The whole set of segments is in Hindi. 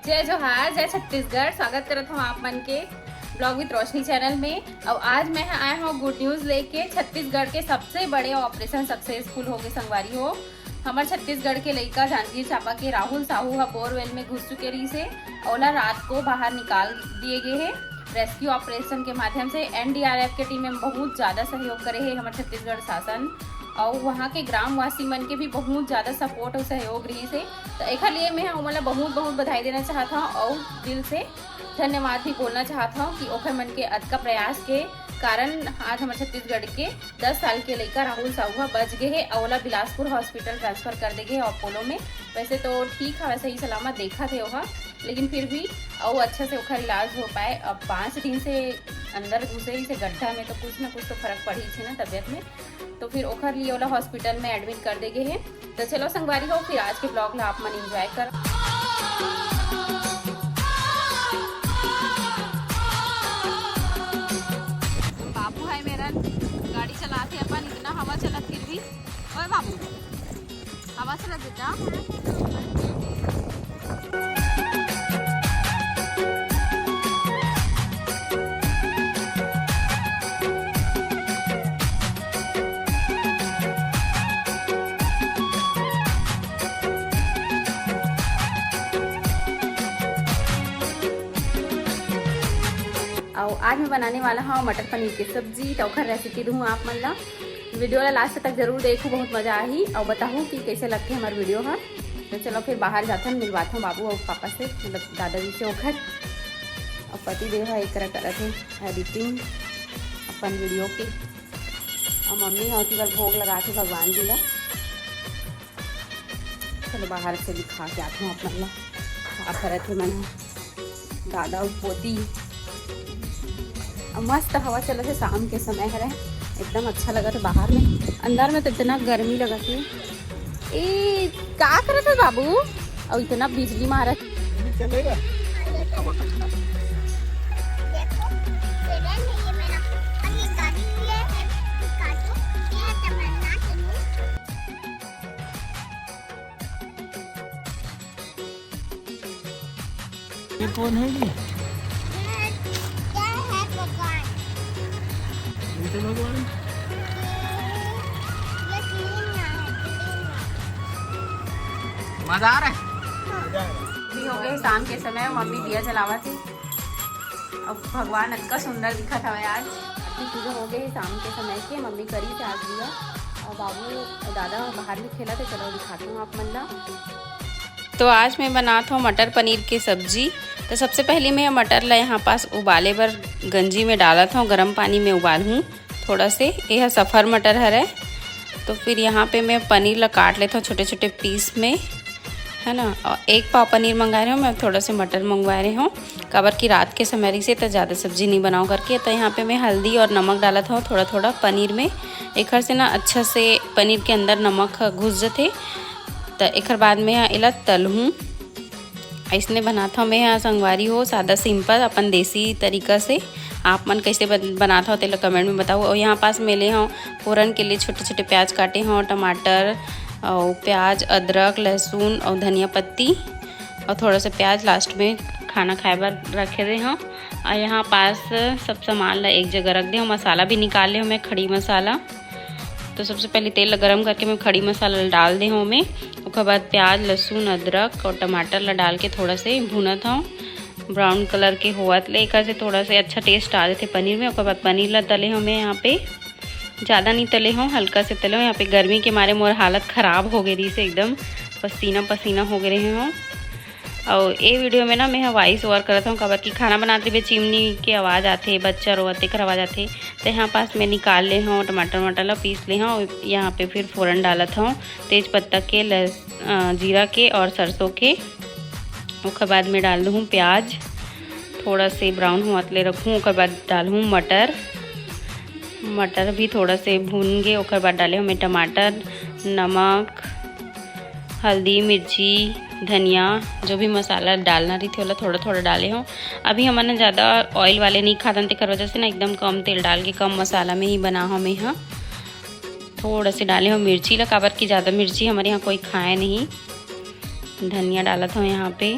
जय जोहार, जय छत्तीसगढ़। स्वागत करता हूँ आप मन के ब्लॉग विद रोशनी चैनल में। और आज मैं आया हूँ गुड न्यूज़ लेके। छत्तीसगढ़ के सबसे बड़े ऑपरेशन सक्सेसफुल हो गए संगवारी हो। हमारे छत्तीसगढ़ के लड़का जांजगीर चांपा के राहुल साहू हा बोरवेल में घुस चुके रही से ओला रात को बाहर निकाल दिए गए हैं रेस्क्यू ऑपरेशन के माध्यम से। एनडीआरएफ के टीम में बहुत ज़्यादा सहयोग करे है हमारे छत्तीसगढ़ शासन और वहाँ के ग्रामवासी मन के भी बहुत ज़्यादा सपोर्ट और सहयोग रही से। तो एक लिए मैं उमला बहुत बहुत बधाई देना चाहता हूँ और दिल से धन्यवाद भी बोलना चाहता हूँ कि ओखर मन के अदका प्रयास के कारण आज हमारे छत्तीसगढ़ के 10 साल के लड़का राहुल साहू बच गए है। अवला बिलासपुर हॉस्पिटल ट्रांसफर कर दे गए अपोलो में। वैसे तो ठीक है, वैसे ही सलामत देखा थे वहाँ, लेकिन फिर भी और अच्छा से ओखर इलाज हो पाए। अब 5 दिन से अंदर घुसे ही से गड्ढा में, तो कुछ ना कुछ तो फर्क पड़ी थी ना तबियत में। तो फिर ओखर लिए वाला हॉस्पिटल में एडमिट कर दे गए हैं। तो चलो संगवारी हो, फिर आज के ब्लॉग ला आप मन एंजॉय कर। बाबू है मेरा गाड़ी चलाते अपन, इतना हवा चलत फिर भी। ओए बाबू, हवा चलत बेटा। और आज मैं बनाने वाला हूँ मटर पनीर की सब्जी। तो ओखर रेसिपी दूँ आप मन ला। वीडियो ला लास्ट तक जरूर देखो, बहुत मजा आई और बताऊँ कि कैसे लगते हैं हमारे वीडियो है। तो चलो फिर बाहर जाता हूँ, मिलवाता हूँ बाबू और पापा से, मतलब दादाजी से ओखर। और पति देव है एक करत है एडिटिंग अपन वीडियो के। और मम्मी होती बार भोग लगाते भगवान जी ला। चलो बाहर से भी खा के आते हैं अपन ला। खा करत है मन दादा और पोती। मस्त हवा चला थे, शाम के समय है, एकदम अच्छा लगा था बाहर में। अंदर में तो इतना गर्मी लगा थी। ए क्या कर रहे थे बाबू? और इतना बिजली मारा चलेगा। ये कौन है ये? भगवान मजा आ रहा है। भी हो गए शाम के समय, मम्मी दिया जलावा थी और भगवान अतका सुंदर दिखा था आज। अच्छी चीज़ें हो गई शाम के समय के, मम्मी करी थे आज दिया। और बाबू और दादा बाहर में खेला थे। चलो दिखाती हूँ आप मन ला। तो आज मैं बनाता हूँ मटर पनीर की सब्जी। तो सबसे पहले मैं मटर ला यहाँ पास उबाले बर गंजी में डाला था, गर्म पानी में उबाल हूँ थोड़ा से। यह सफ़र मटर है। तो फिर यहाँ पे मैं पनीर ला काट लेता हूँ छोटे छोटे पीस में, है ना। और 1 पाव पनीर मंगा रही हूँ मैं, थोड़ा से मटर मंगवा रही हूँ कबर की रात के समय से, तो ज़्यादा सब्जी नहीं बनाओ करके। तो यहाँ पे मैं हल्दी और नमक डाला था थोड़ा थोड़ा पनीर में। एक से ना अच्छा से पनीर के अंदर नमक घुस जाते। तो एक बाद में यहाँ इला तल हूँ। इसने बनाता हूँ मैं यहाँ संगवारी हो, सादा सिंपल अपन देसी तरीका से। आप मन कैसे बनाता हो तेल कमेंट में बताओ। और यहाँ पास मेले हों फ़ौरन के लिए छोटे छोटे प्याज काटे हों, टमाटर और प्याज, अदरक, लहसुन और धनिया पत्ती और थोड़ा सा प्याज लास्ट में खाना खाए बार रखे दे हों। और यहाँ पास सब सामान ला एक जगह रख दे हूँ। मसाला भी निकाल ले हूँ मैं, खड़ी मसाला। तो सबसे पहले तेल गरम करके मैं खड़ी मसाला डाल दे हूँ मैं। उसके बाद प्याज, लहसुन, अदरक और टमाटर ला डाल के थोड़ा से भूनत हूँ ब्राउन कलर के होवत ले। एक से थोड़ा से अच्छा टेस्ट आ रहे थे पनीर में। उसके बाद पनीर ला तले हूँ मैं यहाँ पे, ज़्यादा नहीं तले हूँ, हल्का से तले हूँ। यहाँ पे गर्मी के मारे मोर हालत ख़राब हो गई रही से, एकदम पसीना पसीना हो गए रहे हूँ। और ये वीडियो में ना मैं वॉइस ओवर करता हूँ कबर की खाना बनाते हुए चिमनी की आवाज़ आते, बच्चा रोते कर आवाज़ आते। तो यहाँ पास मैं निकाल ले हूँ टमाटर वमाटर ला पीस ले हूँ। यहाँ पे फिर फ़ौरन डालत हूँ तेज पत्ता के, जीरा के और सरसों के। उसके बाद में डाल दूँ प्याज, थोड़ा से ब्राउन हुआ ले रखूँ। उसके बाद डालूँ मटर, मटर भी थोड़ा से भून गए। उसके बाद डाले हूँ मैं टमाटर, नमक, हल्दी, मिर्ची, धनिया, जो भी मसाला डालना रही थी वाला थोड़ा थोड़ा डाले हूँ। अभी हमने ज़्यादा ऑयल वाले नहीं खाते थे, कर वजह से ना एकदम कम तेल डाल के कम मसाला में ही बना हूँ मैं यहाँ। थोड़ा से डाले हूँ मिर्ची ला, काबर की ज़्यादा मिर्ची हमारे यहाँ कोई खाए नहीं। धनिया डाला था यहाँ पे,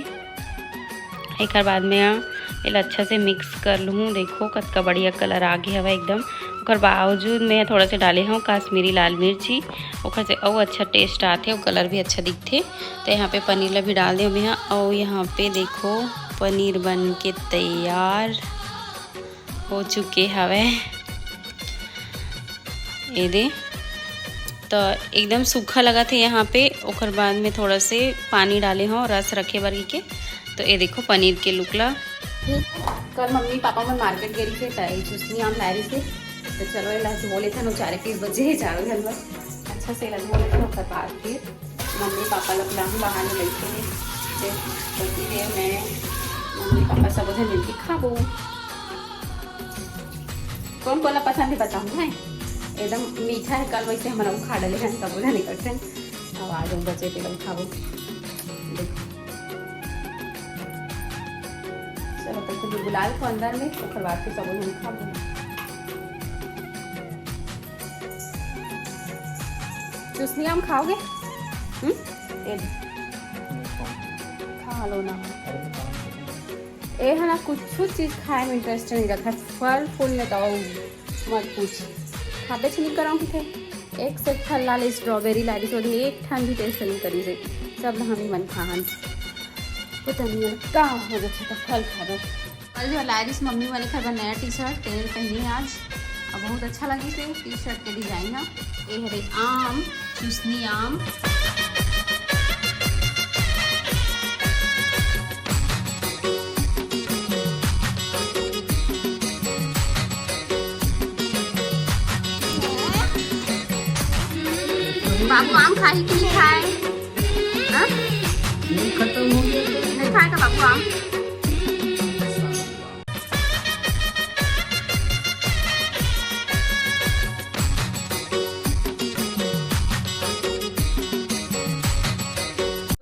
एक बाद में इला अच्छा से मिक्स कर लूँ। देखो कतका बढ़िया कलर आ गया हवा एकदम। ओकर बावजूद मैं थोड़ा से डाले हूँ काश्मीरी लाल मिर्ची, ओकर से और अच्छा टेस्ट आते और कलर भी अच्छा दिखते। तो यहाँ पे पनीर ला भी डाल दें मैं। और यहाँ पे देखो पनीर बन के तैयार हो चुके हवे। ये दे तो एकदम सूखा लगा थे यहाँ पे। ओकर बाद में थोड़ा से पानी डाले हों रस रखे बरगी के। तो ये देखो पनीर के लुकला। कल मम्मी पापा मैं मार्केट गई थे तय चुस्नी आम लाई से। तो चलो ये धो लेते हैं 4-3 बजे चारों जन अच्छा से धो लेते हैं। उसके बाद फिर मम्मी पापा लोग हम बाहर में बैठे हैं। फिर मैं मम्मी पापा सब उधर मिलकर खाबो। कौन कौन पसंद है बताऊँ है एकदम मीठा है। कल वैसे हमारा खा डाले हैं सब उधर नहीं करते हैं। अब आज हम बचे थे एकदम खाबो। देखो चलो तो गुलाल को अंदर में तो बाद के सब हम खाबो। चुस्नी आम खाओगे? खा लो ना। ए है ना कुछ चीज़ खाए में इंटरेस्ट नहीं रखा। फल फूल में तो मत पूछ खाते नहीं कराऊँ थे। एक से फल लाले स्ट्रॉबेरी लाई थी एक ठंड भी टेस्ट नहीं करी से सब हम ही मन खान पता नहीं कहाँ हो गया था फल खा दो। कल जो लारिस मम्मी वाले घर नया टी-शर्ट तेल पहनी आज और बहुत अच्छा लगी से टी-शर्ट के डिजाइन है। ये है आम चुस्नी आम। बाबू आम खाई कि नहीं खाए? खत्म हो गया नहीं खाएगा बाबू आम?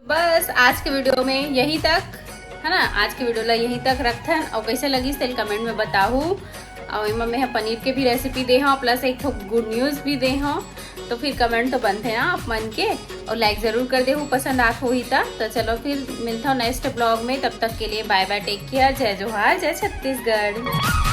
बस आज के वीडियो में यही तक है ना। आज के वीडियो ला यही तक रखथन। और कैसे लगी सेल कमेंट में बताऊ। और इमा में पनीर के भी रेसिपी दे हूँ प्लस एक गुड न्यूज़ भी दे हूँ। तो फिर कमेंट तो बनते हैं आप मन के और लाइक ज़रूर कर दे हो पसंद आत हो ही था। तो चलो फिर मिलता हूँ नेक्स्ट ब्लॉग में। तब तक के लिए बाय बाय टेक केयर। जय जोहार जय छत्तीसगढ़।